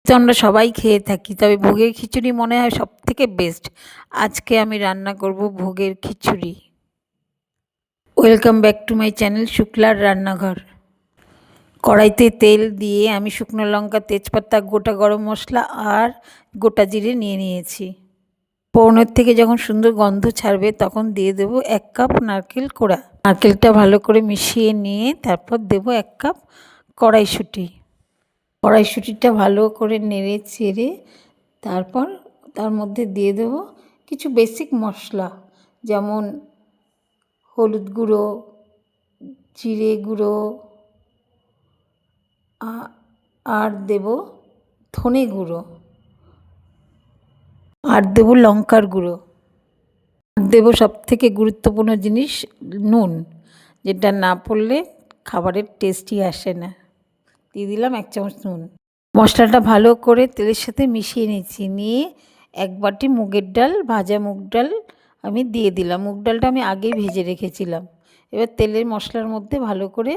তো আমরা সবাই খেয়ে থাকি, তবে ভোগের খিচুড়ি মনে হয় সবথেকে বেস্ট। আজকে আমি রান্না করব ভোগের খিচুড়ি। Welcome back to my channel শুক্লার রান্নাঘর। কড়াইতে তেল দিয়ে আমি শুকনো লঙ্কা, তেজপাতা, গোটা গরম মশলা আর গোটা জিরে নিয়ে নিয়েছি। ফোড়নের থেকে যখন সুন্দর গন্ধ ছাড়বে তখন দিয়ে দেবো 1 কাপ নারকেল কোড়া। নারকেলটা ভালো করে মিশিয়ে নিয়ে তারপর দেবো 1 কাপ কড়াইশুঁটি। কড়াইশুঁটিটা ভালো করে নেড়ে চেড়ে তারপর তার মধ্যে দিয়ে দেব কিছু বেসিক মশলা, যেমন হলুদ গুঁড়ো, জিরে গুঁড়ো, আর দেব ধনে গুঁড়ো, আর দেব লঙ্কার গুঁড়ো, আর দেব সবথেকে গুরুত্বপূর্ণ জিনিস নুন, যেটা না পড়লে খাবারের টেস্টই আসে না। দিয়ে দিলাম 1 চামচ নুন। মশলাটা ভালো করে তেলের সাথে মিশিয়ে নিচ্ছি। নিয়ে 1 বাটি মুগের ডাল, ভাজা মুগ ডাল আমি দিয়ে দিলাম। মুগ ডালটা আমি আগেই ভেজে রেখেছিলাম। এবার তেলের মশলার মধ্যে ভালো করে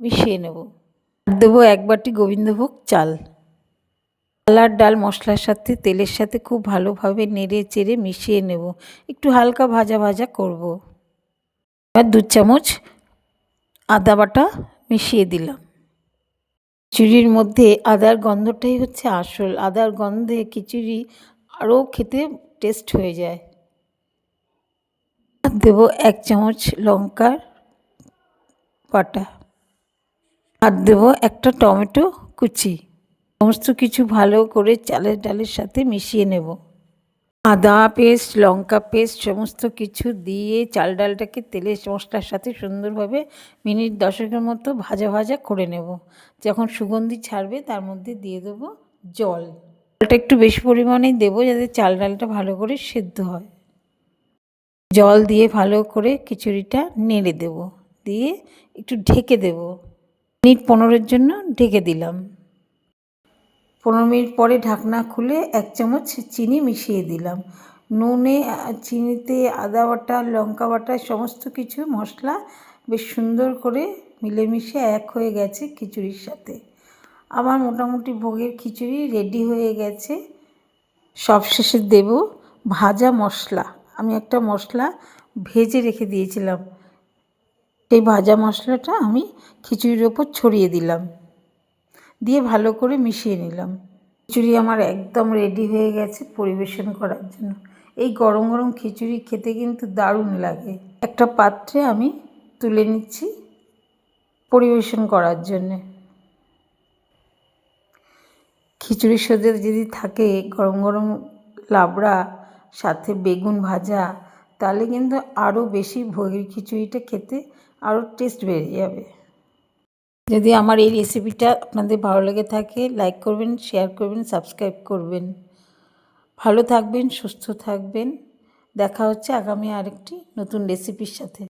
মিশিয়ে নেব। দেবো 1 বাটি গোবিন্দভোগ চাল। চাল আর ডাল মশলার সাথে তেলের সাথে খুব ভালোভাবে নেড়ে চেড়ে মিশিয়ে নেব। একটু হালকা ভাজা ভাজা করব। এবার 2 চামচ আদা বাটা মিশিয়ে দিলাম। খিচুড়ির মধ্যে আদার গন্ধটাই হচ্ছে আসল। আদার গন্ধে খিচুড়ি আরও খেতে টেস্ট হয়ে যায়। আর দেবো 1 চামচ লঙ্কার বাটা, আর দেবো একটা টমেটো কুচি। সমস্ত কিছু ভালো করে চালের ডালের সাথে মিশিয়ে নেব। আদা পেস্ট, লঙ্কা পেস্ট সমস্ত কিছু দিয়ে চাল ডালটাকে তেলের মশলার সাথে সুন্দরভাবে মিনিট 10 মতো ভাজা ভাজা করে নেব। যখন সুগন্ধি ছাড়বে তার মধ্যে দিয়ে দেবো জল। জলটা একটু বেশি পরিমাণেই দেবো যাতে চাল ডালটা ভালো করে সেদ্ধ হয়। জল দিয়ে ভালো করে খিচুড়িটা নেড়ে দেব, দিয়ে একটু ঢেকে দেব। মিনিট 15-এর জন্য ঢেকে দিলাম। 15 মিনিট পরে ঢাকনা খুলে 1 চামচ চিনি মিশিয়ে দিলাম। নুনে, চিনিতে আদা বাটা, লঙ্কা বাটা সমস্ত কিছু মশলা বেশ সুন্দর করে মিলেমিশে এক হয়ে গেছে খিচুড়ির সাথে। আমার মোটামুটি ভোগের খিচুড়ি রেডি হয়ে গেছে। সবশেষে দেব ভাজা মশলা। আমি একটা মশলা ভেজে রেখে দিয়েছিলাম, সেই ভাজা মশলাটা আমি খিচুড়ির ওপর ছড়িয়ে দিলাম, দিয়ে ভালো করে মিশিয়ে নিলাম। খিচুড়ি আমার একদম রেডি হয়ে গেছে পরিবেশন করার জন্য। এই গরম গরম খিচুড়ি খেতে কিন্তু দারুণ লাগে। একটা পাত্রে আমি তুলে নিচ্ছি পরিবেশন করার জন্যে। খিচুড়ির সাথে যদি থাকে গরম গরম লাবড়া, সাথে বেগুন ভাজা, তাহলে কিন্তু আরও বেশি ভোগের খিচুড়িটা খেতে আরও টেস্ট বেড়ে যাবে। যদি আমার এই রেসিপিটা আপনাদের ভালো লেগে থাকে, লাইক করবেন, শেয়ার করবেন, সাবস্ক্রাইব করবেন। ভালো থাকবেন, সুস্থ থাকবেন। দেখা হচ্ছে আগামী আরেকটি নতুন রেসিপির সাথে।